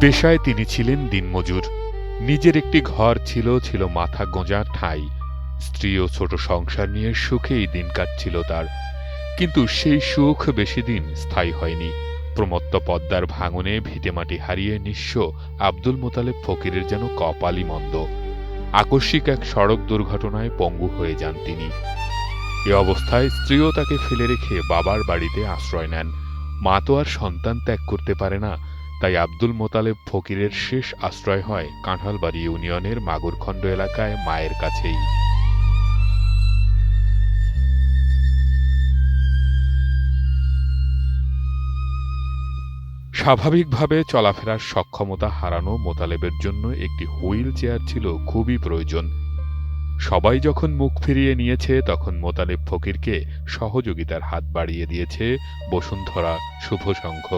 পেশায় তিনি ছিলেন দিনমজুর। নিজের একটি ঘর ছিল মাথা গোঁজার ঠাঁই। স্ত্রী ও ছোট সংসার নিয়ে সুখেই দিন কাটছিল তার। কিন্তু সেই সুখ বেশিদিন স্থায়ী হয়নি। প্রমত্ত পদ্মার ভাঙনে ভিটেমাটি হারিয়ে নিঃস্ব আব্দুল মোতালেব ফকিরের যেন কপালই মন্দ। আকস্মিক এক সড়ক দুর্ঘটনায় পঙ্গু হয়ে যান তিনি। এ অবস্থায় স্ত্রীও তাকে ফেলে রেখে বাবার বাড়িতে আশ্রয় নেন। মা তো আর সন্তান ত্যাগ করতে পারে না, তাই আব্দুল মোতালেব ফকিরের শেষ আশ্রয় হয় কাঁঠালবাড়ি ইউনিয়নের মাগুরখন্ড এলাকায় মায়ের কাছেই। স্বাভাবিকভাবে চলাফেরার সক্ষমতা হারানো মোতালেবের জন্য একটি হুইল চেয়ার ছিল খুবই প্রয়োজন। সবাই যখন মুখ ফিরিয়ে নিয়েছে, তখন মোতালেব ফকিরকে সহযোগিতার হাত বাড়িয়ে দিয়েছে বসুন্ধরা শুভ সংঘ।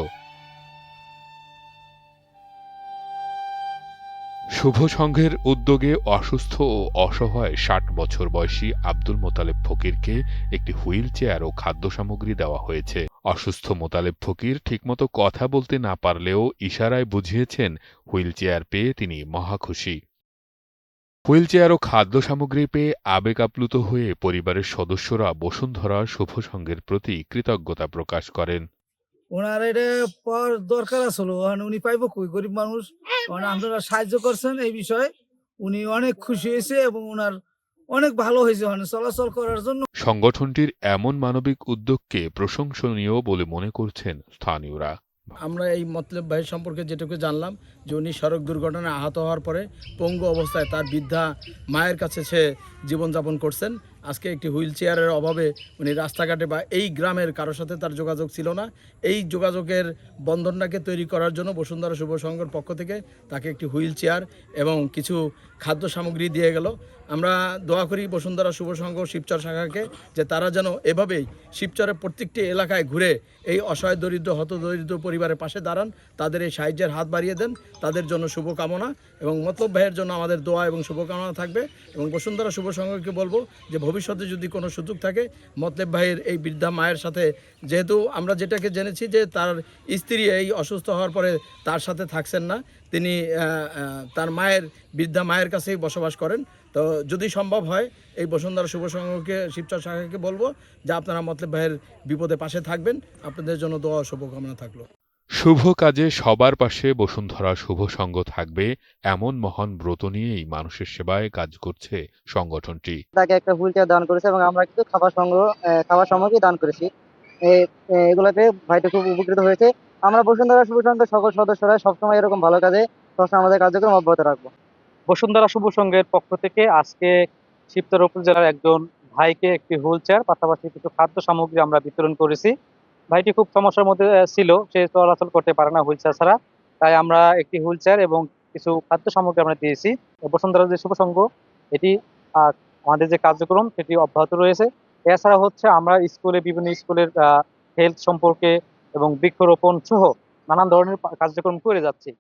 শুভ সংঘের উদ্যোগে অসুস্থ ও অসহায় ৬০ বছর বয়সী আব্দুল মোতালেব ফকিরকে একটি হুইল চেয়ার ও খাদ্য সামগ্রী দেওয়া হয়েছে। অসুস্থ মোতালেব ফকির ঠিকমতো কথা বলতে না পারলেও ইশারায় বুঝিয়েছেন হুইল চেয়ার পেয়ে তিনি মহা খুশি। হুইল চেয়ার ও খাদ্য সামগ্রী পেয়ে আবেগ আপ্লুত হয়ে পরিবারের সদস্যরা বসুন্ধরা শুভ সংঘের প্রতি কৃতজ্ঞতা প্রকাশ করেন। ওনার এটা পাওয়ার দরকার আসলো, উনি পাইবো কই, গরিব মানুষ। আপনারা সাহায্য করছেন এই বিষয়ে, উনি অনেক খুশি হয়েছে এবং ওনার অনেক ভালো হয়েছে চলাচল করার জন্য। সংগঠনটির এমন মানবিক উদ্যোগকে প্রশংসনীয় বলে মনে করছেন স্থানীয়রা। আমরা এই মতলব ভাই সম্পর্কে যেটুকু জানলাম যে উনি সড়ক দুর্ঘটনায় আহত হওয়ার পরে পঙ্গু অবস্থায় তার বৃদ্ধা মায়ের কাছে সে জীবনযাপন করছেন। আজকে একটি হুইল চেয়ারের অভাবে উনি রাস্তাঘাটে বা এই গ্রামের কারোর সাথে তার যোগাযোগ ছিল না। এই যোগাযোগের বন্ধনটাকে তৈরি করার জন্য বসুন্ধরা শুভ সংঘের পক্ষ থেকে তাকে একটি হুইল চেয়ার এবং কিছু খাদ্য সামগ্রী দিয়ে গেল। আমরা দোয়া করি বসুন্ধরা শুভ সংঘ শিবচর শাখাকে যে তারা যেন এভাবেই শিবচরের প্রত্যেকটি এলাকায় ঘুরে এই অসহায় দরিদ্র হতদরিদ্র পরিবারের পাশে দাঁড়ান, তাদের এই সাহায্যের হাত বাড়িয়ে দেন। তাদের জন্য শুভকামনা এবং মতলব ভাইয়ের জন্য আমাদের দোয়া এবং শুভকামনা থাকবে। এবং বসুন্ধরা শুভ সংঘকে বলবো যে ভবিষ্যতে যদি কোনো সুযোগ থাকে মতলব ভাইয়ের এই বৃদ্ধা মায়ের সাথে, যেহেতু আমরা যেটাকে জেনেছি যে তার স্ত্রী এই অসুস্থ হওয়ার পরে তার সাথে থাকছেন না, তিনি তার বৃদ্ধা মায়ের কাছেই বসবাস করেন। তো যদি সম্ভব হয় এই বসুন্ধরা শুভ সংঘকে শিবচর শাখাকে বলবো যে আপনারা মতলব ভাইয়ের বিপদে পাশে থাকবেন। আপনাদের জন্য দোয়া ও শুভকামনা থাকলো। শুভ কাজে সবার পাশে বসুন্ধরা শুভ সংঘ থাকবে, এমন মহান ব্রত নিয়েই মানুষের সেবায় কাজ করছে সংগঠনটি। তাকে একটা হুইল চেয়ার দান করেছে এবং আমরা কিছু খাবার সামগ্রী দান করেছি। এগুলাতে ভাইটা খুব উপকৃত হয়েছে। আমরা বসুন্ধরা শুভ সংঘের সকল সদস্যরা সবসময় এরকম ভালো কাজে সবসময় আমাদের কার্যক্রম অব্যাহত রাখবো। বসুন্ধরা শুভ সংঘের পক্ষ থেকে আজকে শিবচর উপজেলার একজন ভাইকে একটি হুইল চেয়ার পাশাপাশি কিছু খাদ্য সামগ্রী আমরা বিতরণ করেছি। ভাইটি খুব সমস্যার মধ্যে ছিল, সে চলাচল করতে পারে না হুইল চেয়ার ছাড়া, তাই আমরা একটি হুইল চেয়ার এবং কিছু খাদ্য সামগ্রী আমরা দিয়েছি। বসুন্ধরা যে শুভ সংঘ এটি আমাদের যে কার্যক্রম সেটি অব্যাহত রয়েছে। এছাড়া হচ্ছে আমরা বিভিন্ন স্কুলের হেলথ সম্পর্কে এবং বৃক্ষরোপণ সহ নানান ধরনের কার্যক্রম করে যাচ্ছি।